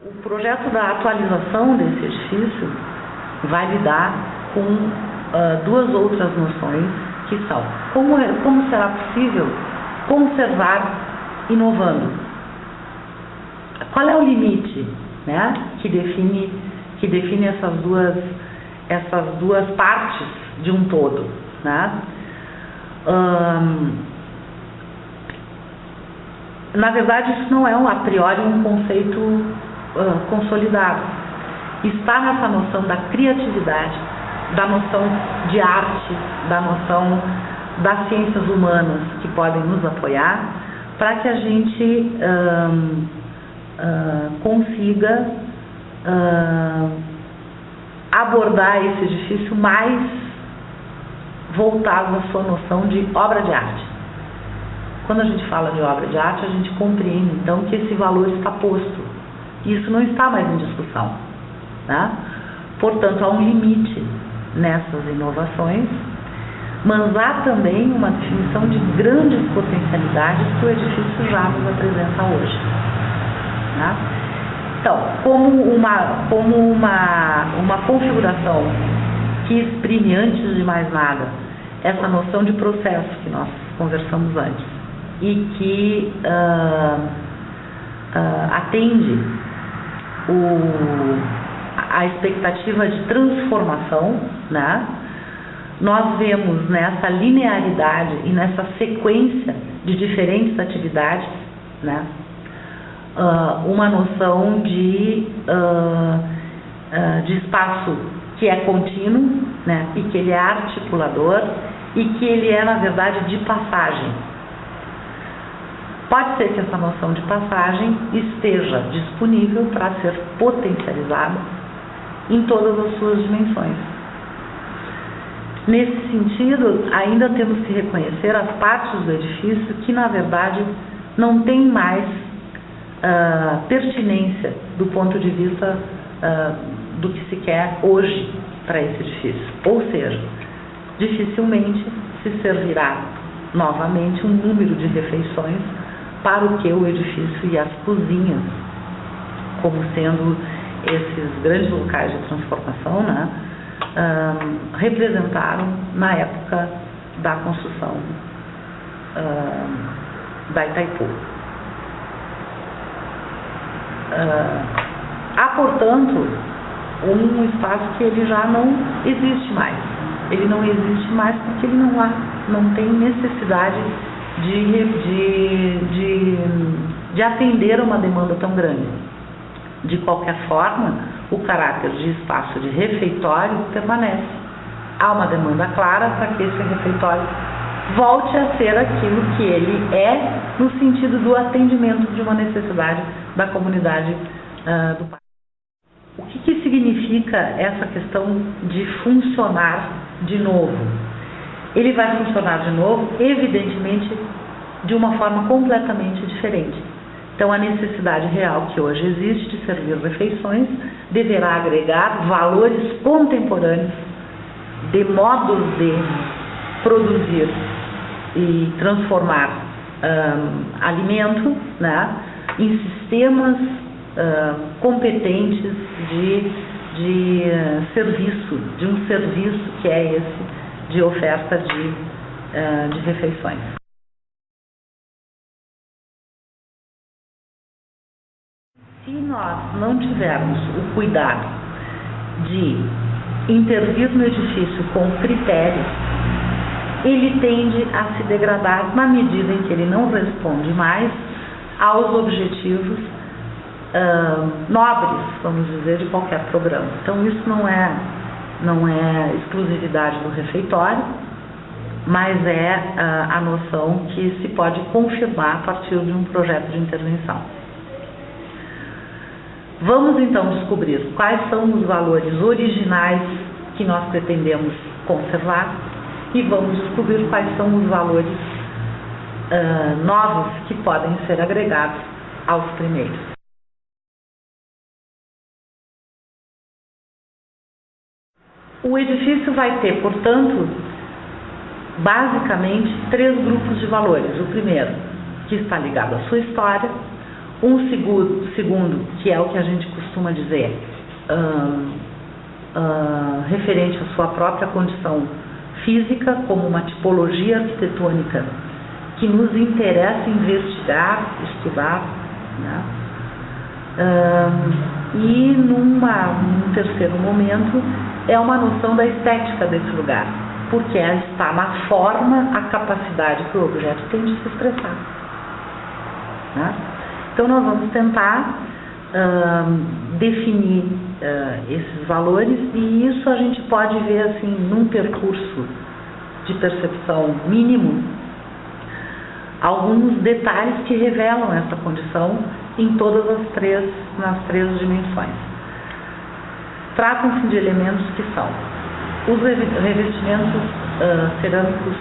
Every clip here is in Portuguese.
O projeto da atualização desse edifício vai lidar com duas outras noções, que são como será possível conservar inovando. Qual é o limite, né, que define essas duas partes de um todo, né? Na verdade, isso não é a priori um conceito consolidado. Está nessa noção da criatividade, da noção de arte, da noção das ciências humanas que podem nos apoiar para que a gente consiga abordar esse edifício mais voltado à sua noção de obra de arte. Quando a gente fala de obra de arte, a gente compreende então que esse valor está posto. Isso não está mais em discussão, né? Portanto, há um limite nessas inovações, mas há também uma definição de grandes potencialidades que o edifício já nos apresenta hoje, né? Então, como uma configuração que exprime, antes de mais nada, essa noção de processo que nós conversamos antes e que atende a expectativa de transformação, né? Nós vemos nessa linearidade e nessa sequência de diferentes atividades, né, uma noção de espaço que é contínuo, né, e que ele é articulador e que ele é, na verdade, de passagem. Pode ser que essa noção de passagem esteja disponível para ser potencializada em todas as suas dimensões. Nesse sentido, ainda temos que reconhecer as partes do edifício que, na verdade, não têm mais pertinência do ponto de vista do que se quer hoje para esse edifício. Ou seja, dificilmente se servirá novamente um número de refeições para o que o edifício e as cozinhas, como sendo esses grandes locais de transformação, né, representaram na época da construção da Itaipu. Há, portanto, um espaço que ele já não existe mais. Ele não existe mais porque ele não tem necessidade de atender a uma demanda tão grande. De qualquer forma, o caráter de espaço de refeitório permanece. Há uma demanda clara para que esse refeitório volte a ser aquilo que ele é, no sentido do atendimento de uma necessidade da comunidade do país. O que significa essa questão de funcionar de novo? Ele vai funcionar de novo, evidentemente, de uma forma completamente diferente. Então, a necessidade real que hoje existe de servir refeições deverá agregar valores contemporâneos de modos de produzir e transformar alimento, né, em sistemas competentes de serviço, de um serviço que é esse de oferta de refeições. Se nós não tivermos o cuidado de intervir no edifício com critérios, ele tende a se degradar na medida em que ele não responde mais aos objetivos nobres, vamos dizer, de qualquer programa. Então, isso não é exclusividade do refeitório, mas é a noção que se pode confirmar a partir de um projeto de intervenção. Vamos então descobrir quais são os valores originais que nós pretendemos conservar e vamos descobrir quais são os valores novos que podem ser agregados aos primeiros. O edifício vai ter, portanto, basicamente 3 grupos de valores. O primeiro, que está ligado à sua história. segundo, que é o que a gente costuma dizer, referente à sua própria condição física, como uma tipologia arquitetônica que nos interessa investigar, estudar, né? E num terceiro momento é uma noção da estética desse lugar, porque está na forma a capacidade que o objeto tem de se expressar, né? Então nós vamos tentar definir esses valores, e isso a gente pode ver assim num percurso de percepção mínimo alguns detalhes que revelam essa condição em todas nas três dimensões. Tratam-se de elementos que são os revestimentos cerâmicos,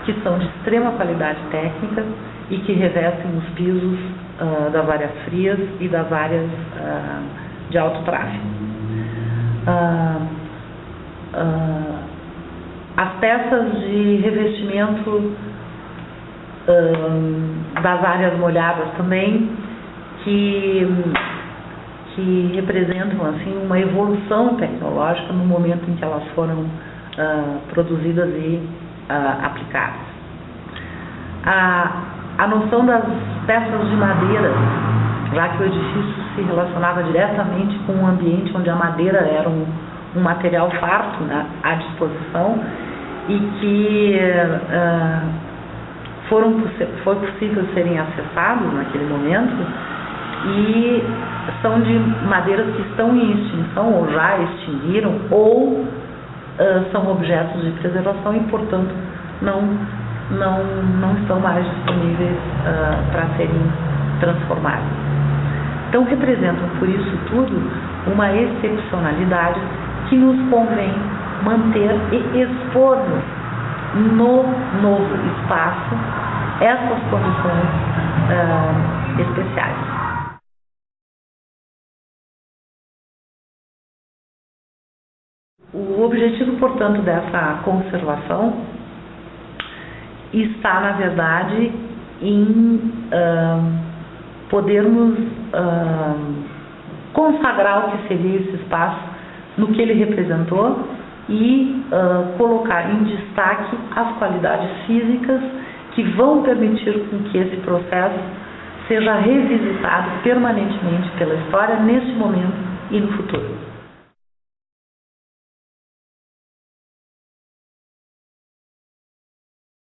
que são de extrema qualidade técnica e que revestem os pisos das áreas frias e das áreas de alto tráfego. As peças de revestimento das áreas molhadas também, que representam assim uma evolução tecnológica no momento em que elas foram produzidas e aplicadas. A noção das peças de madeira, já que o edifício se relacionava diretamente com um ambiente onde a madeira era um material farto, né, à disposição, e que foi possível serem acessados naquele momento, e são de madeiras que estão em extinção ou já extinguiram, ou são objetos de preservação e, portanto, não estão mais disponíveis para serem transformados. Então, representam, por isso tudo, uma excepcionalidade que nos convém manter e expor-nos no novo espaço essas condições especiais. O objetivo, portanto, dessa conservação está, na verdade, em podermos consagrar o que seria esse espaço no que ele representou e colocar em destaque as qualidades físicas que vão permitir com que esse processo seja revisitado permanentemente pela história neste momento e no futuro.